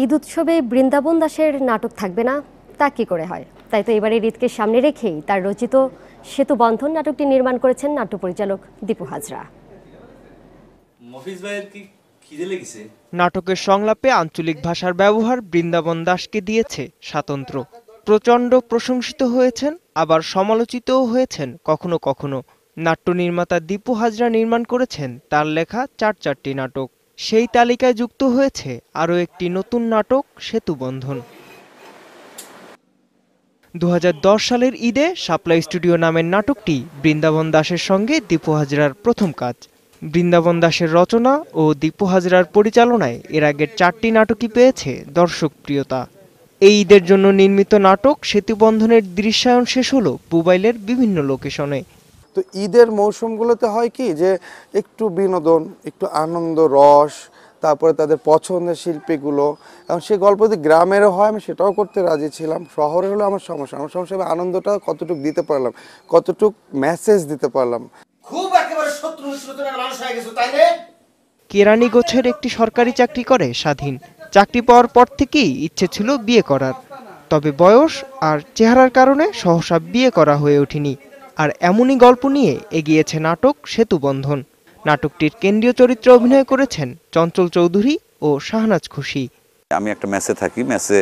ঈদ উৎসবে বৃন্দাবন দাসের নাটক থাকবে না, তা কি করে হয়? তাই তো এবারের ঈদকে সামনে রেখেই তার রচিত সেতু বন্ধন নাটকটি নির্মাণ করেছেন নাট্য পরিচালক দীপু হাজরা। নাটকের সংলাপে আঞ্চলিক ভাষার ব্যবহার বৃন্দাবন দাসকে দিয়েছে স্বাতন্ত্র্য। প্রচণ্ড প্রশংসিত হয়েছেন, আবার সমালোচিতও হয়েছেন কখনো কখনো। নাট্য নির্মাতা দীপু হাজরা নির্মাণ করেছেন তার লেখা চারটি নাটক। সেই তালিকায় যুক্ত হয়েছে আরও একটি নতুন নাটক, সেতু বন্ধন। 2010 সালের ঈদে শাপলা স্টুডিও নামের নাটকটি বৃন্দাবন দাসের সঙ্গে দীপু হাজরার প্রথম কাজ। বৃন্দাবন দাসের রচনা ও দীপু হাজরার পরিচালনায় এর আগের 4টি নাটকই পেয়েছে দর্শক প্রিয়তা। এই ঈদের জন্য নির্মিত নাটক সেতু বন্ধনের দৃশ্যায়ন শেষ হলো পুবাইলের বিভিন্ন লোকেশনে। তো ঈদের মৌসুমগুলোতে হয় কি যে একটু বিনোদন, একটু আনন্দ রস, তারপরে তাদের পছন্দের শিল্পীগুলো, এবং সেই গল্প যদি গ্রামেরও হয় আমি সেটাও করতে রাজি ছিলাম। শহরে হলো আমার সমস্যা আমি আনন্দটা কতটুকু দিতে পারলাম, কতটুকু মেসেজ দিতে পারলাম। খুব একেবারে শত্রু মিশ্রতনের মানুষ হয়ে গেছে, তাই না? কেরানীগঞ্জের একটি সরকারি চাকরি করে স্বাধীন। চাকরি পাওয়ার পর থেকেই ইচ্ছে ছিল বিয়ে করার, তবে বয়স আর চেহারার কারণে সহসা বিয়ে করা হয়ে ওঠেনি। আর এমনই গল্প নিয়ে এগিয়েছে নাটক সেতু বন্ধন। নাটকটির কেন্দ্রীয় চরিত্রে অভিনয় করেছেন চঞ্চল চৌধুরী ও শাহনাজ খুশি। আমি একটা মেসে থাকি, মেসে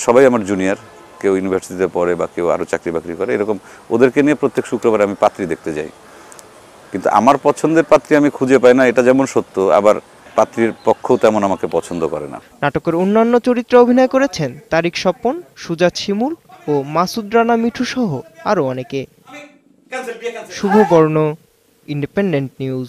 সবাই আমার জুনিয়র, কেউ ইউনিভার্সিটিতে পড়ে বা কেউ আরও চাকরি বাকরি করে, এরকম ওদেরকে নিয়ে প্রত্যেক শুক্রবার আমি পাত্রী দেখতে যাই। কিন্তু আমার পছন্দের পাত্রী আমি খুঁজে পাই না, এটা যেমন সত্য, আবার পাত্রীর পক্ষও তেমন আমাকে পছন্দ করে না। নাটকের অন্যান্য চরিত্রে অভিনয় করেছেন তারিক স্বপন, সুজাত শিমুল ও মাসুদ রানা মিঠু সহ আরও অনেকে। শুভবর্ণ, ইন্ডিপেন্ডেন্ট নিউজ।